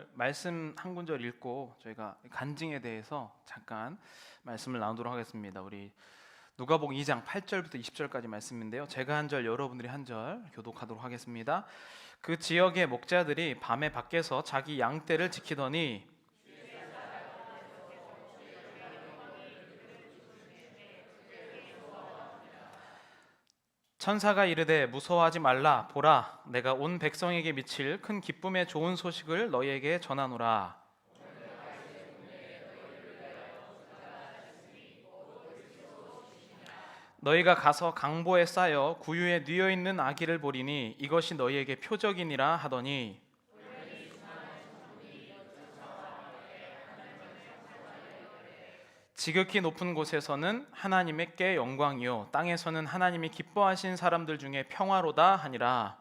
오늘 말씀 한 구절 읽고 저희가 간증에 대해서 잠깐 말씀을 나누도록 하겠습니다. 우리 누가복음 2장 8절부터 20절까지 말씀인데요. 제가 한 절, 여러분들이 한 절 교독하도록 하겠습니다. 그 지역의 목자들이 밤에 밖에서 자기 양떼를 지키더니 천사가 이르되 무서워하지 말라. 보라, 내가 온 백성에게 미칠 큰 기쁨의 좋은 소식을 너희에게 전하노라. 너희가 가서 강보에 쌓여 구유에 뉘어 있는 아기를 보리니 이것이 너희에게 표적이니라 하더니 지극히 높은 곳에서는 하나님께 영광이요 땅에서는 하나님이 기뻐하신 사람들 중에 평화로다 하니라.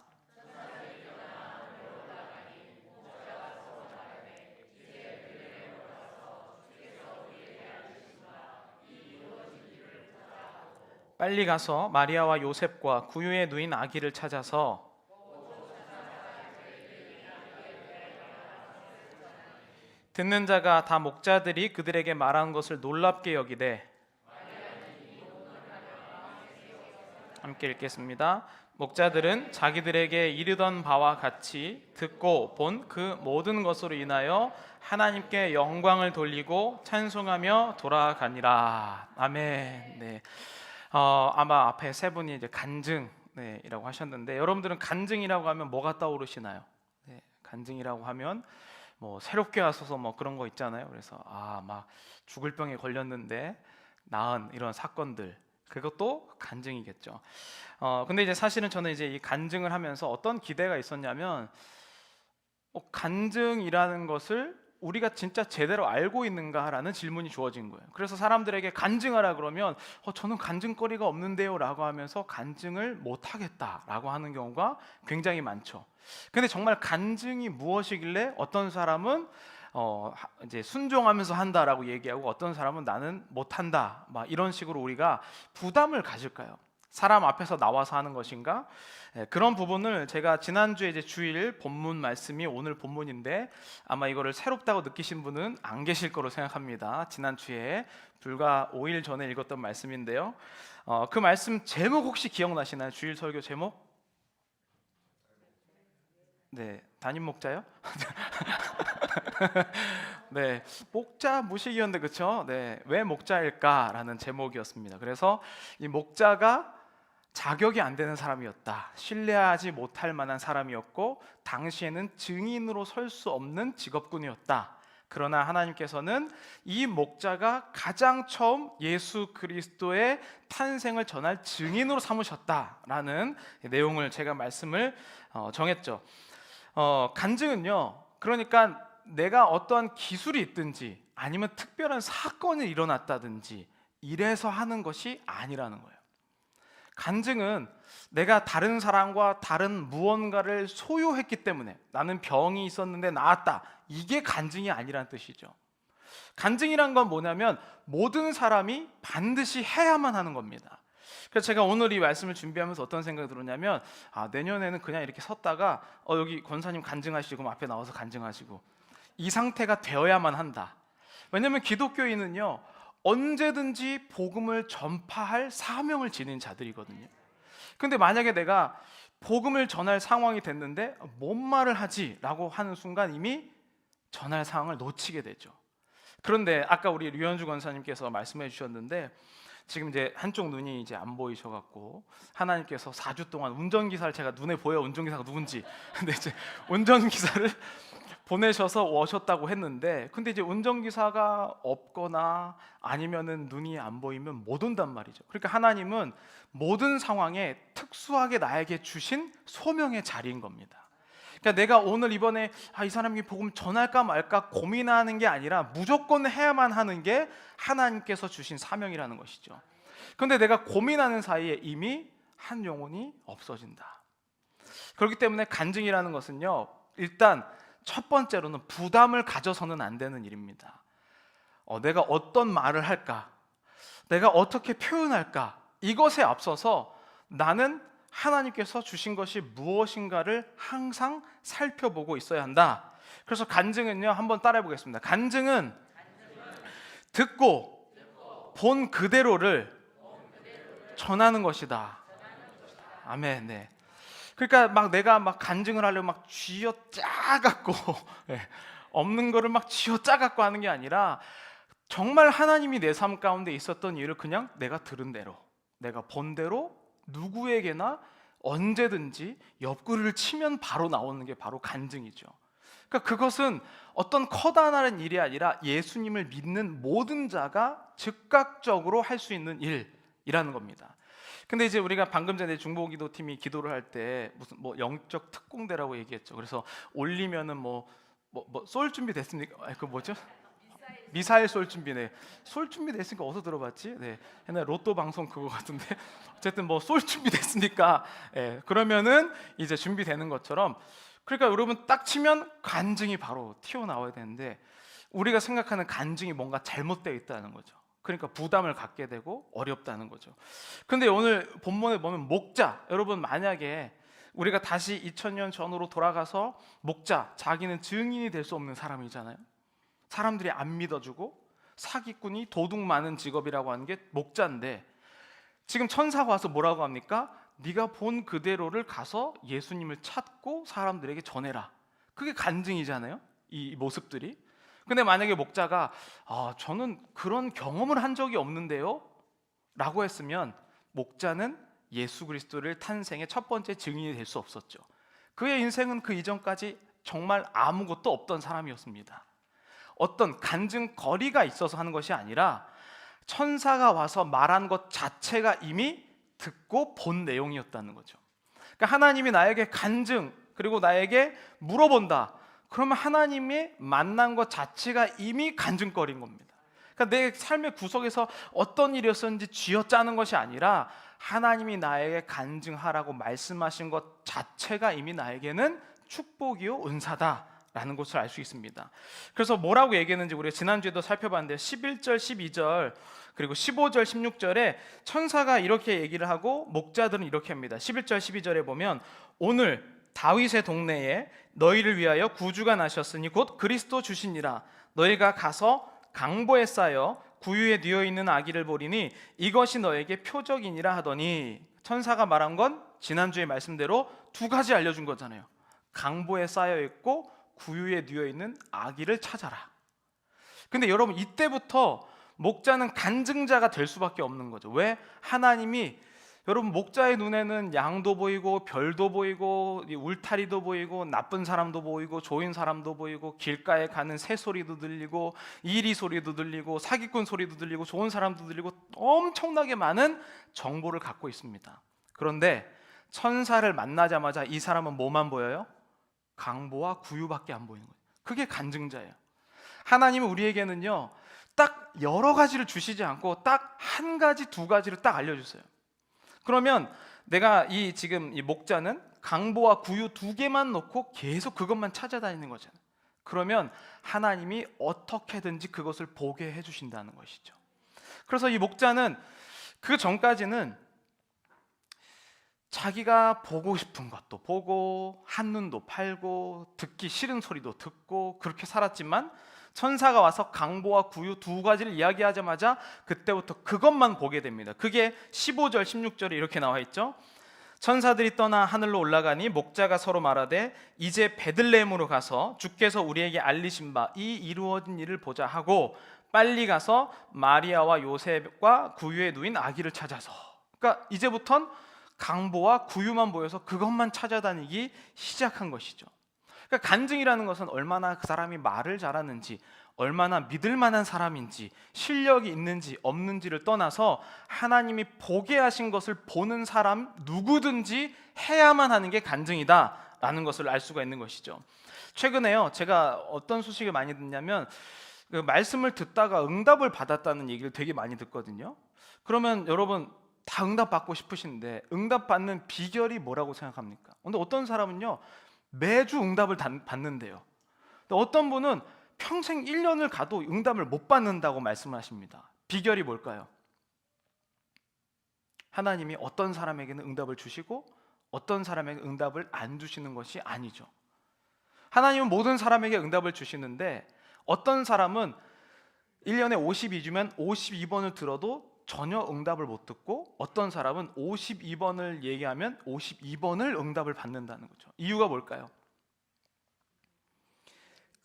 빨리 가서 마리아와 요셉과 구유에 누인 아기를 찾아서 듣는 자가 다 목자들이 그들에게 말한 것을 놀랍게 여기되 함께 읽겠습니다. 목자들은 자기들에게 이르던 바와 같이 듣고 본 그 모든 것으로 인하여 하나님께 영광을 돌리고 찬송하며 돌아가니라. 아멘. 네. 아마 앞에 세 분이 이제 간증이라고 하셨는데 여러분들은 간증이라고 하면 뭐가 떠오르시나요? 네, 간증이라고 하면 뭐 새롭게 와서서 뭐 그런 거 있잖아요. 그래서 막 죽을 병에 걸렸는데 나은 이런 사건들, 그것도 간증이겠죠. 근데 이제 사실은 저는 이제 이 간증을 하면서 어떤 기대가 있었냐면 간증이라는 것을 우리가 진짜 제대로 알고 있는가라는 질문이 주어진 거예요. 그래서 사람들에게 간증하라 그러면 저는 간증거리가 없는데요 라고 하면서 간증을 못하겠다라고 하는 경우가 굉장히 많죠. 근데 정말 간증이 무엇이길래 어떤 사람은 이제 순종하면서 한다라고 얘기하고 어떤 사람은 나는 못한다 막 이런 식으로 우리가 부담을 가질까요? 사람 앞에서 나와서 하는 것인가? 그런 부분을 제가 지난주에 이제 주일 본문 말씀이 오늘 본문인데 아마 이거를 새롭다고 느끼신 분은 안 계실 거로 생각합니다. 지난주에 불과 5일 전에 읽었던 말씀인데요. 그 말씀 제목 혹시 기억나시나요? 주일 설교 제목? 네, 담임 목자요? 네, 목자 무식이었는데 그렇죠? 네, 왜 목자일까라는 제목이었습니다. 그래서 이 목자가 자격이 안 되는 사람이었다. 신뢰하지 못할 만한 사람이었고 당시에는 증인으로 설 수 없는 직업군이었다. 그러나 하나님께서는 이 목자가 가장 처음 예수 그리스도의 탄생을 전할 증인으로 삼으셨다라는 내용을 제가 말씀을 정했죠. 간증은요, 그러니까 내가 어떠한 기술이 있든지 아니면 특별한 사건이 일어났다든지 이래서 하는 것이 아니라는 거예요. 간증은 내가 다른 사람과 다른 무언가를 소유했기 때문에 나는 병이 있었는데 나았다, 이게 간증이 아니라는 뜻이죠. 간증이란 건 뭐냐면 모든 사람이 반드시 해야만 하는 겁니다. 그래서 제가 오늘 이 말씀을 준비하면서 어떤 생각이 들었냐면 내년에는 그냥 이렇게 섰다가 여기 권사님 간증하시고 앞에 나와서 간증하시고 이 상태가 되어야만 한다. 왜냐하면 기독교인은요 언제든지 복음을 전파할 사명을 지닌 자들이거든요. 근데 만약에 내가 복음을 전할 상황이 됐는데 뭔 말을 하지? 라고 하는 순간 이미 전할 상황을 놓치게 되죠. 그런데 아까 우리 류현주 권사님께서 말씀해 주셨는데 지금 이제 한쪽 눈이 이제 안 보이셔갖고 하나님께서 4주 동안 운전기사를, 제가 눈에 보여 운전기사가 누군지, 근데 이제 운전기사를 보내셔서 오셨다고 했는데 근데 이제 운전기사가 없거나 아니면은 눈이 안 보이면 못 온단 말이죠. 그러니까 하나님은 모든 상황에 특수하게 나에게 주신 소명의 자리인 겁니다. 그러니까 내가 오늘 이번에 이 사람이 복음 전할까 말까 고민하는 게 아니라 무조건 해야만 하는 게 하나님께서 주신 사명이라는 것이죠. 그런데 내가 고민하는 사이에 이미 한 영혼이 없어진다. 그렇기 때문에 간증이라는 것은요 일단 첫 번째로는 부담을 가져서는 안 되는 일입니다. 내가 어떤 말을 할까? 내가 어떻게 표현할까? 이것에 앞서서 나는 하나님께서 주신 것이 무엇인가를 항상 살펴보고 있어야 한다. 그래서 간증은요, 한번 따라해 보겠습니다. 간증은 듣고 본 그대로를 전하는 것이다. 아멘. 네. 그러니까 막 내가 막 간증을 하려고 막 쥐어 짜갖고 예, 없는 거를 막 쥐어 짜갖고 하는 게 아니라 정말 하나님이 내 삶 가운데 있었던 일을 그냥 내가 들은 대로, 내가 본 대로 누구에게나 언제든지 옆구리를 치면 바로 나오는 게 바로 간증이죠. 그러니까 그것은 어떤 커다란 일이 아니라 예수님을 믿는 모든 자가 즉각적으로 할 수 있는 일이라는 겁니다. 근데 이제 우리가 방금 전에 중보기도 팀이 기도를 할 때 무슨 뭐 영적 특공대라고 얘기했죠. 그래서 올리면은 쏠 준비 됐습니까? 그 뭐죠? 미사일 쏠 준비네. 쏠 준비 됐으니까 어디서 들어봤지? 네, 옛날 로또 방송 그거 같은데 어쨌든 뭐 쏠 준비 됐으니까 그러면은 이제 준비되는 것처럼, 그러니까 여러분 딱 치면 간증이 바로 튀어나와야 되는데 우리가 생각하는 간증이 뭔가 잘못되어 있다는 거죠. 그러니까 부담을 갖게 되고 어렵다는 거죠. 근데 오늘 본문에 보면 목자, 여러분 만약에 우리가 다시 2000년 전으로 돌아가서 목자, 자기는 증인이 될 수 없는 사람이잖아요. 사람들이 안 믿어주고 사기꾼이 도둑 많은 직업이라고 하는 게 목자인데 지금 천사가 와서 뭐라고 합니까? 네가 본 그대로를 가서 예수님을 찾고 사람들에게 전해라. 그게 간증이잖아요, 이 모습들이. 근데 만약에 목자가 저는 그런 경험을 한 적이 없는데요 라고 했으면 목자는 예수 그리스도를 탄생의 첫 번째 증인이 될 수 없었죠. 그의 인생은 그 이전까지 정말 아무것도 없던 사람이었습니다. 어떤 간증거리가 있어서 하는 것이 아니라 천사가 와서 말한 것 자체가 이미 듣고 본 내용이었다는 거죠. 그러니까 하나님이 나에게 간증, 그리고 나에게 물어본다, 그러면 하나님이 만난 것 자체가 이미 간증거리인 겁니다. 그러니까 내 삶의 구석에서 어떤 일이었는지 쥐어짜는 것이 아니라 하나님이 나에게 간증하라고 말씀하신 것 자체가 이미 나에게는 축복이요 은사다라는 것을 알 수 있습니다. 그래서 뭐라고 얘기했는지 우리가 지난주에도 살펴봤는데 11절 12절 그리고 15절 16절에 천사가 이렇게 얘기를 하고 목자들은 이렇게 합니다. 11절 12절에 보면 오늘 다윗의 동네에 너희를 위하여 구주가 나셨으니 곧 그리스도 주시니라. 너희가 가서 강보에 쌓여 구유에 뉘어 있는 아기를 보리니 이것이 너에게 표적이니라 하더니, 천사가 말한 건 지난주의 말씀대로 두 가지 알려준 거잖아요. 강보에 쌓여 있고 구유에 뉘어 있는 아기를 찾아라. 근데 여러분 이때부터 목자는 간증자가 될 수밖에 없는 거죠. 왜? 하나님이, 여러분 목자의 눈에는 양도 보이고 별도 보이고 울타리도 보이고 나쁜 사람도 보이고 좋은 사람도 보이고 길가에 가는 새 소리도 들리고 이리 소리도 들리고 사기꾼 소리도 들리고 좋은 사람도 들리고 엄청나게 많은 정보를 갖고 있습니다. 그런데 천사를 만나자마자 이 사람은 뭐만 보여요? 강보와 구유밖에 안 보이는 거예요. 그게 간증자예요. 하나님은 우리에게는요 딱 여러 가지를 주시지 않고 딱 한 가지 두 가지를 딱 알려주세요. 그러면 내가 지금 이 목자는 강보와 구유 두 개만 놓고 계속 그것만 찾아다니는 거잖아요. 그러면 하나님이 어떻게든지 그것을 보게 해주신다는 것이죠. 그래서 이 목자는 그 전까지는 자기가 보고 싶은 것도 보고 한눈도 팔고 듣기 싫은 소리도 듣고 그렇게 살았지만 천사가 와서 강보와 구유 두 가지를 이야기하자마자 그때부터 그것만 보게 됩니다. 그게 15절 16절에 이렇게 나와 있죠. 천사들이 떠나 하늘로 올라가니 목자가 서로 말하되 이제 베들레헴으로 가서 주께서 우리에게 알리신 바 이 이루어진 일을 보자 하고 빨리 가서 마리아와 요셉과 구유에 누인 아기를 찾아서, 그러니까 이제부턴 강보와 구유만 보여서 그것만 찾아다니기 시작한 것이죠. 그러니까 간증이라는 것은 얼마나 그 사람이 말을 잘하는지, 얼마나 믿을 만한 사람인지, 실력이 있는지 없는지를 떠나서 하나님이 보게 하신 것을 보는 사람 누구든지 해야만 하는 게 간증이다라는 것을 알 수가 있는 것이죠. 최근에요 제가 어떤 소식을 많이 듣냐면 그 말씀을 듣다가 응답을 받았다는 얘기를 되게 많이 듣거든요. 그러면 여러분 다 응답받고 싶으신데 응답받는 비결이 뭐라고 생각합니까? 근데 어떤 사람은요 매주 응답을 받는데요. 어떤 분은 평생 1년을 가도 응답을 못 받는다고 말씀하십니다. 비결이 뭘까요? 하나님이 어떤 사람에게는 응답을 주시고 어떤 사람에게 응답을 안 주시는 것이 아니죠. 하나님은 모든 사람에게 응답을 주시는데 어떤 사람은 1년에 52주면 52번을 들어도 전혀 응답을 못 듣고 어떤 사람은 52번을 얘기하면 52번을 응답을 받는다는 거죠. 이유가 뭘까요?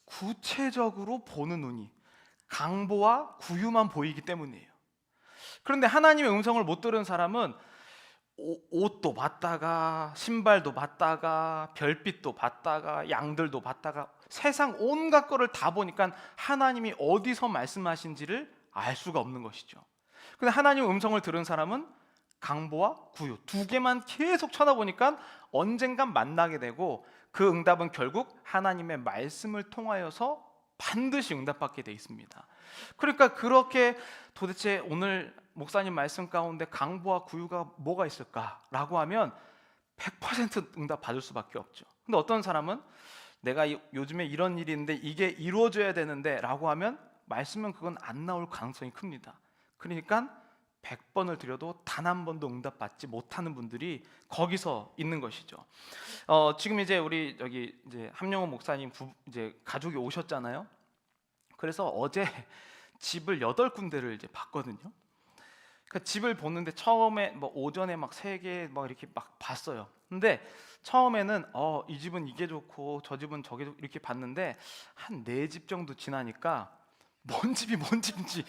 구체적으로 보는 눈이 강보와 구유만 보이기 때문이에요. 그런데 하나님의 음성을 못 들은 사람은 옷도 봤다가 신발도 봤다가 별빛도 봤다가 양들도 봤다가 세상 온갖 거를 다 보니까 하나님이 어디서 말씀하신지를 알 수가 없는 것이죠. 근데 하나님의 음성을 들은 사람은 강보와 구유 두 개만 계속 쳐다보니까 언젠간 만나게 되고 그 응답은 결국 하나님의 말씀을 통하여서 반드시 응답받게 돼 있습니다. 그러니까 그렇게 도대체 오늘 목사님 말씀 가운데 강보와 구유가 뭐가 있을까라고 하면 100% 응답 받을 수밖에 없죠. 근데 어떤 사람은 내가 요즘에 이런 일이 있는데 이게 이루어져야 되는데 라고 하면 말씀은 그건 안 나올 가능성이 큽니다. 그러니까 100번을 드려도 단 한 번도 응답받지 못하는 분들이 거기서 있는 것이죠. 지금 이제 우리 여기 이제 함영호 목사님 이제 가족이 오셨잖아요. 그래서 어제 집을 8군데를 이제 봤거든요. 그러니까 집을 보는데 처음에 뭐 오전에 막 3개 막 이렇게 막 봤어요. 근데 처음에는 이 집은 이게 좋고 저 집은 저게 좋고 이렇게 봤는데 한 4집 정도 지나니까 뭔 집이 뭔 집인지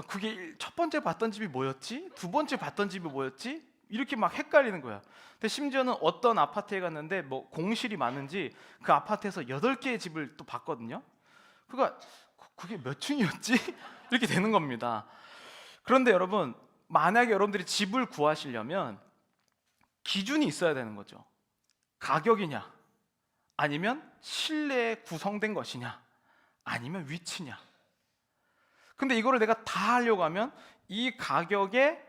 그게 첫 번째 봤던 집이 뭐였지? 두 번째 봤던 집이 뭐였지? 이렇게 막 헷갈리는 거야. 근데 심지어는 어떤 아파트에 갔는데 뭐 공실이 많은지 그 아파트에서 8개의 집을 또 봤거든요. 그러니까 그게 몇 층이었지? 이렇게 되는 겁니다. 그런데 여러분, 만약에 여러분들이 집을 구하시려면 기준이 있어야 되는 거죠. 가격이냐, 아니면 실내에 구성된 것이냐, 아니면 위치냐. 근데 이거를 내가 다 하려고 하면 이 가격에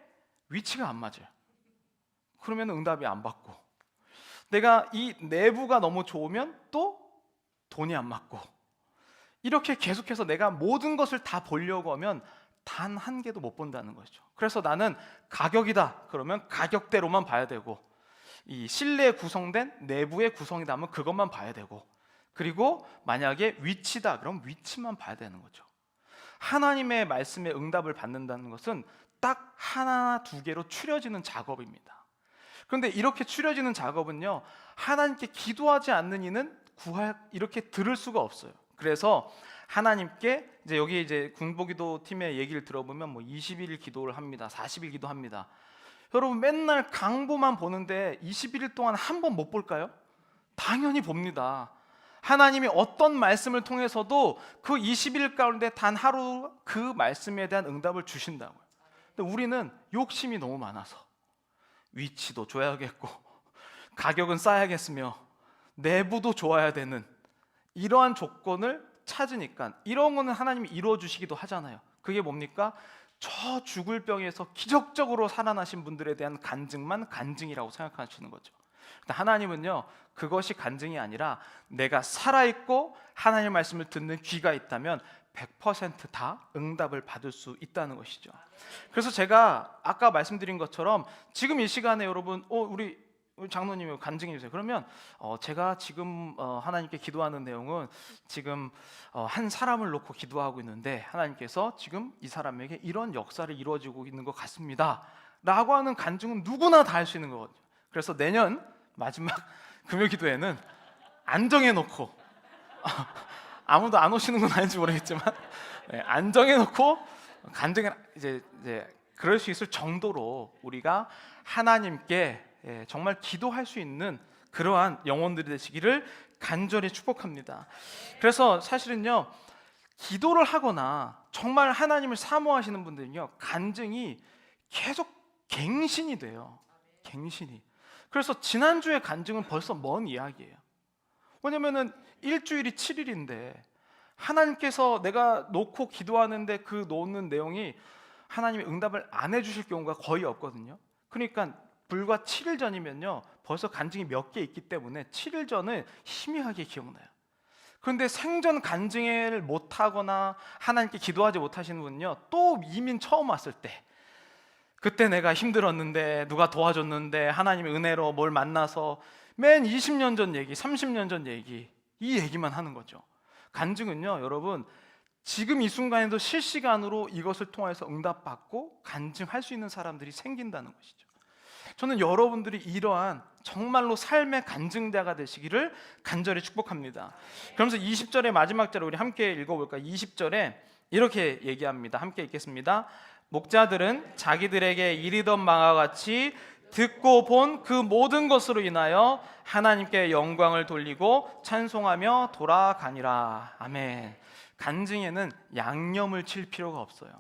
위치가 안 맞아요. 그러면 응답이 안 받고, 내가 이 내부가 너무 좋으면 또 돈이 안 맞고, 이렇게 계속해서 내가 모든 것을 다 보려고 하면 단 한 개도 못 본다는 거죠. 그래서 나는 가격이다 그러면 가격대로만 봐야 되고, 이 실내에 구성된 내부의 구성이다 하면 그것만 봐야 되고, 그리고 만약에 위치다 그럼 위치만 봐야 되는 거죠. 하나님의 말씀에 응답을 받는다는 것은 딱 하나 두 개로 추려지는 작업입니다. 그런데 이렇게 추려지는 작업은요, 하나님께 기도하지 않는 이는 이렇게 들을 수가 없어요. 그래서 하나님께 여기 이제 군보기도 팀의 얘기를 들어보면 뭐 20일 기도를 합니다. 40일 기도합니다. 여러분 맨날 강보만 보는데 21일 동안 한 번 못 볼까요? 당연히 봅니다. 하나님이 어떤 말씀을 통해서도 그 20일 가운데 단 하루 그 말씀에 대한 응답을 주신다고요. 근데 우리는 욕심이 너무 많아서 위치도 줘야겠고 가격은 싸야겠으며 내부도 좋아야 되는 이러한 조건을 찾으니까, 이런 거는 하나님이 이루어 주시기도 하잖아요. 그게 뭡니까? 저 죽을 병에서 기적적으로 살아나신 분들에 대한 간증만 간증이라고 생각하시는 거죠. 하나님은요, 그것이 간증이 아니라 내가 살아있고 하나님의 말씀을 듣는 귀가 있다면 100%다 응답을 받을 수 있다는 것이죠. 그래서 제가 아까 말씀드린 것처럼 지금 이 시간에 여러분 우리 장로님이 간증해 주세요. 그러면 제가 지금 하나님께 기도하는 내용은 지금 한 사람을 놓고 기도하고 있는데 하나님께서 지금 이 사람에게 이런 역사를 이루어지고 있는 것 같습니다 라고 하는 간증은 누구나 다 할 수 있는 거거든요. 그래서 내년 마지막 금요 기도에는 안정해놓고 아무도 안 오시는 건 아닌지 모르겠지만 안정해놓고 간증을 이제 그럴 수 있을 정도로 우리가 하나님께 정말 기도할 수 있는 그러한 영혼들이 되시기를 간절히 축복합니다. 그래서 사실은요, 기도를 하거나 정말 하나님을 사모하시는 분들은요, 간증이 계속 갱신이 돼요. 갱신이. 그래서 지난주의 간증은 벌써 먼 이야기예요. 왜냐면은 일주일이 7일인데 하나님께서 내가 놓고 기도하는데 그 놓는 내용이 하나님이 응답을 안 해주실 경우가 거의 없거든요. 그러니까 불과 7일 전이면요 벌써 간증이 몇 개 있기 때문에 7일 전을 희미하게 기억나요. 그런데 생전 간증을 못하거나 하나님께 기도하지 못하시는 분은요, 또 이민 처음 왔을 때 그때 내가 힘들었는데 누가 도와줬는데 하나님의 은혜로 뭘 만나서 맨 20년 전 얘기, 30년 전 얘기, 이 얘기만 하는 거죠. 간증은요, 여러분, 지금 이 순간에도 실시간으로 이것을 통해서 응답받고 간증할 수 있는 사람들이 생긴다는 것이죠. 저는 여러분들이 이러한 정말로 삶의 간증자가 되시기를 간절히 축복합니다. 그러면서 20절의 마지막 절을 우리 함께 읽어볼까요? 20절에 이렇게 얘기합니다. 함께 읽겠습니다. 목자들은 자기들에게 이르던 바와 같이 듣고 본 그 모든 것으로 인하여 하나님께 영광을 돌리고 찬송하며 돌아가니라. 아멘. 간증에는 양념을 칠 필요가 없어요.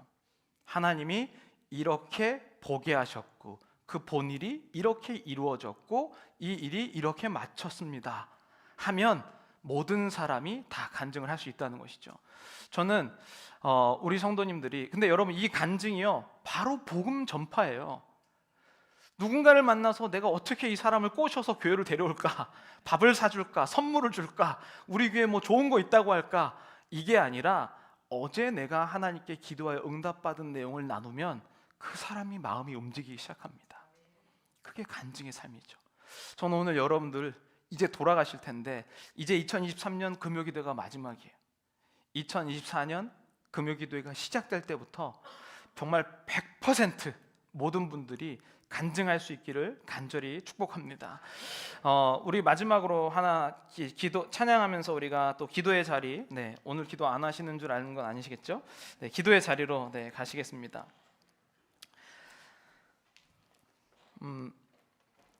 하나님이 이렇게 보게 하셨고 그 본일이 이렇게 이루어졌고 이 일이 이렇게 마쳤습니다 하면 모든 사람이 다 간증을 할 수 있다는 것이죠. 저는 우리 성도님들이, 근데 여러분 이 간증이요 바로 복음 전파예요. 누군가를 만나서 내가 어떻게 이 사람을 꼬셔서 교회로 데려올까, 밥을 사줄까, 선물을 줄까, 우리 교회에 뭐 좋은 거 있다고 할까, 이게 아니라 어제 내가 하나님께 기도하여 응답받은 내용을 나누면 그 사람이 마음이 움직이기 시작합니다. 그게 간증의 삶이죠. 저는 오늘 여러분들 이제 돌아가실 텐데, 이제 2023년 금요기도가 마지막이에요. 2024년 금요기도회가 시작될 때부터 정말 100% 모든 분들이 간증할 수 있기를 간절히 축복합니다. 우리 마지막으로 하나 기도 찬양하면서 우리가 또 기도의 자리, 오늘 기도 안 하시는 줄 아는 건 아니시겠죠? 기도의 자리로 가시겠습니다.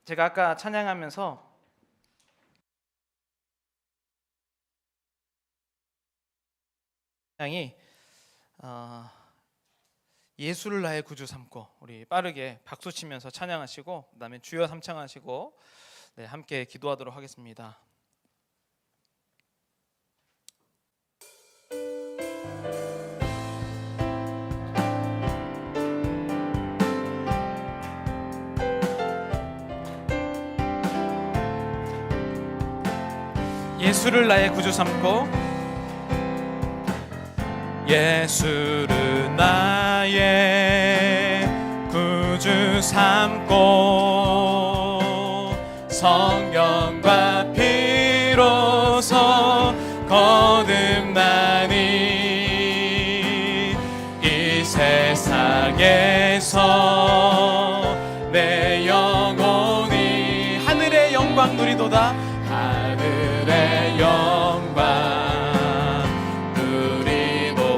제가 아까 찬양하면서 찬양이 예수를 나의 구주 삼고, 우리 빠르게 박수 치면서 찬양하시고 그다음에 주여 삼창하시고 함께 기도하도록 하겠습니다. 예수를 나의 구주 삼고, 예수를 나의 구주 삼고 성령과 피로서 거듭나니 이 세상에서 내 영혼이 하늘의 영광 누리도다. 하늘의 영광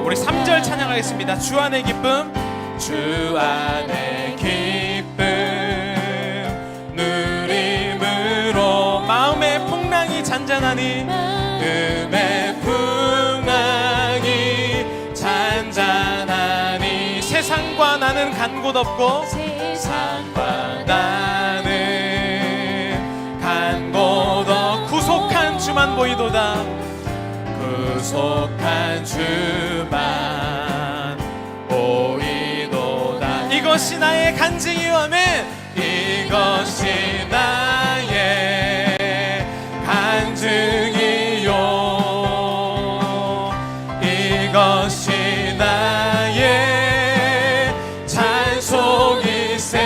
우리 3절 찬양하겠습니다. 주 안의 기쁨, 주 안의 기쁨 누림으로 마음의 풍랑이 잔잔하니, 음의 풍랑이 잔잔하니 세상과 나는 간 곳 없고, 세상과 나는 간 곳 없고 구속한 주만 보이도다. 구속한 주만 보이도다. 이것이 나의 간증이요. 아멘. 이것이 나의 간증이요. 이것이 나의 찬송일세.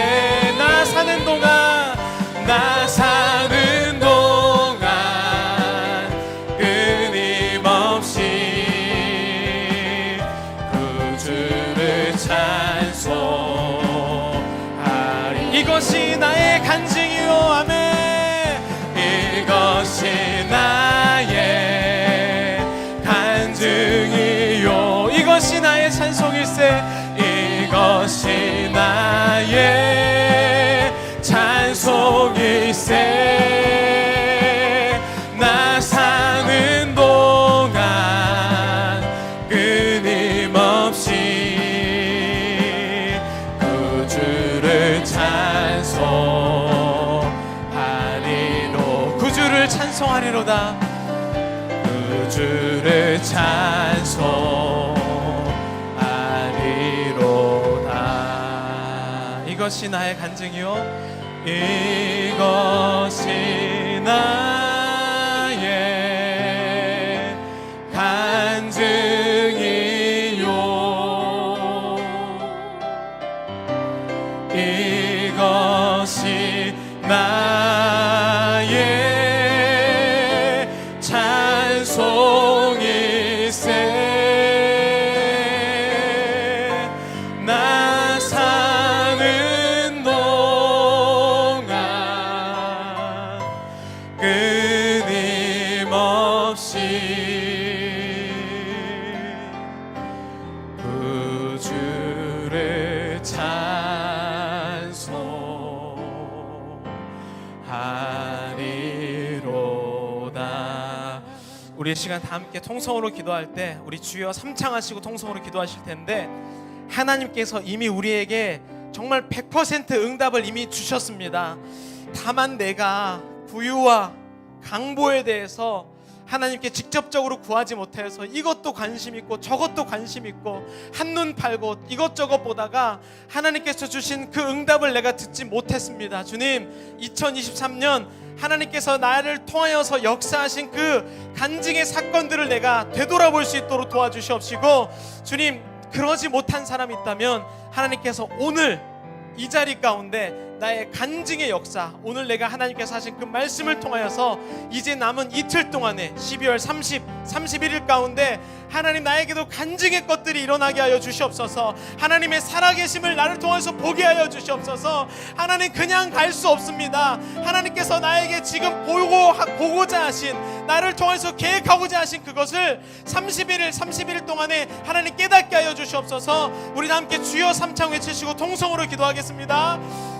나 사는 동안, 나 사는 동안 이것이 나의 간증이요. 아멘. 이것이 나의 간증이요. 이것이 나의 찬송일세. 이것이 나의 찬송일세. 나 사는 동안 끊임없이 찬송하리로. 구주를 찬송하리로다. 구주를 찬송하리로다. 이것이 나의 간증이요. 이것이 나의 간증이요. 이것이 나의 찬송이요. 우리 이 시간 다 함께 통성으로 기도할 때 우리 주여 삼창하시고 통성으로 기도하실 텐데, 하나님께서 이미 우리에게 정말 100% 응답을 이미 주셨습니다. 다만 내가 부유와 강보에 대해서 하나님께 직접적으로 구하지 못해서 이것도 관심 있고 저것도 관심 있고 한눈 팔고 이것저것 보다가 하나님께서 주신 그 응답을 내가 듣지 못했습니다. 주님, 2023년 하나님께서 나를 통하여서 역사하신 그 간증의 사건들을 내가 되돌아볼 수 있도록 도와주시옵시고, 주님, 그러지 못한 사람이 있다면 하나님께서 오늘 이 자리 가운데 나의 간증의 역사, 오늘 내가 하나님께서 하신 그 말씀을 통하여서 이제 남은 이틀 동안에 12월 30, 31일 가운데 하나님 나에게도 간증의 것들이 일어나게 하여 주시옵소서. 하나님의 살아계심을 나를 통해서 보게 하여 주시옵소서. 하나님, 그냥 갈 수 없습니다. 하나님께서 나에게 지금 보고자 하신, 나를 통해서 계획하고자 하신 그것을 31일 동안에 하나님 깨닫게 하여 주시옵소서. 우리 다 함께 주여 삼창 외치시고 통성으로 기도하겠습니다.